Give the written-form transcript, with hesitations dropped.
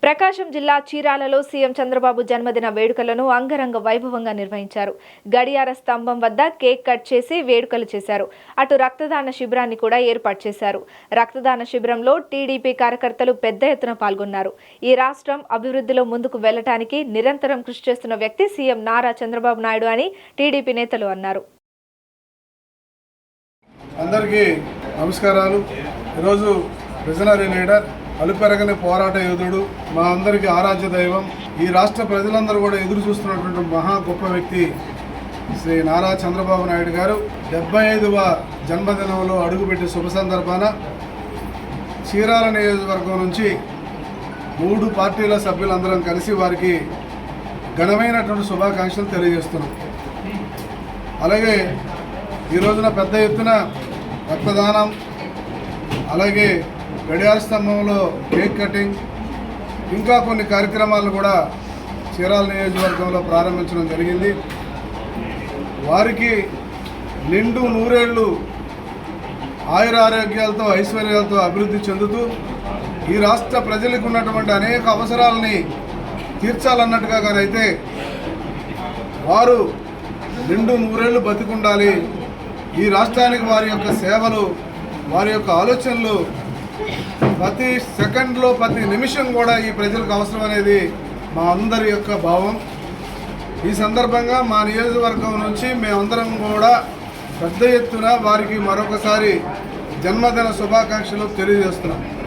ప్రకాశం జిల్లా చీరాలలో సీఎం చంద్రబాబు జన్మదిన వేడుకలను అంగరంగ వైభవంగా నిర్వహించారు. గడియార స్తంభం వద్ద కేక్ కట్ చేసి వేడుకలు చేశారు. అటు రక్తదాన శిబిరాన్ని కూడా ఏర్పాటు చేశారు. రక్తదాన శిబిరంలో టీడీపీ కార్యకర్తలు పెద్ద ఎత్తున పాల్గొన్నారు. ఈ రాష్ట్రం అభివృద్ధిలో ముందుకు వెళ్లడానికి నిరంతరం కృషి చేస్తున్న వ్యక్తి సీఎం నారా చంద్రబాబు నాయుడు అని టీడీపీ నేతలు అన్నారు. అందరికీ నమస్కారాలు. ఈరోజు విజనరీ లీడర్, అలుపెరగని పోరాట యోధుడు, మా అందరికీ ఆరాధ్య దైవం, ఈ రాష్ట్ర ప్రజలందరూ కూడా ఎదురు చూస్తున్నటువంటి మహా గొప్ప వ్యక్తి శ్రీ నారా చంద్రబాబు నాయుడు గారు 75వ జన్మదినంలో అడుగుపెట్టే శుభ సందర్భాన చీరాల నియోజకవర్గం నుంచి 3 పార్టీల సభ్యులందరం కలిసి వారికి ఘనమైనటువంటి శుభాకాంక్షలు తెలియజేస్తున్నాం. అలాగే ఈ రోజున పెద్ద ఎత్తున రక్తదానం, అలాగే గడియార స్తంభంలో కేక్ కటింగ్, ఇంకా కొన్ని కార్యక్రమాలు కూడా చీరాల నియోజకవర్గంలో ప్రారంభించడం జరిగింది. వారికి నిండు నూరేళ్లు ఆయురారోగ్యాలతో ఐశ్వర్యాలతో అభివృద్ధి చెందుతూ ఈ రాష్ట్ర ప్రజలకు ఉన్నటువంటి అనేక అవసరాలని తీర్చాలన్నట్టుగా గారైతే వారు నిండు నూరేళ్లు బతికుండాలి. ఈ రాష్ట్రానికి వారి యొక్క సేవలు, వారి యొక్క ఆలోచనలు ప్రతి సెకండ్లో, ప్రతి నిమిషం కూడా ఈ ప్రజలకు అవసరం అనేది మా అందరి యొక్క భావం. ఈ సందర్భంగా మా నియోజకవర్గం నుంచి మేమందరం కూడా పెద్ద ఎత్తున వారికి మరొకసారి జన్మదిన శుభాకాంక్షలు తెలియజేస్తున్నాం.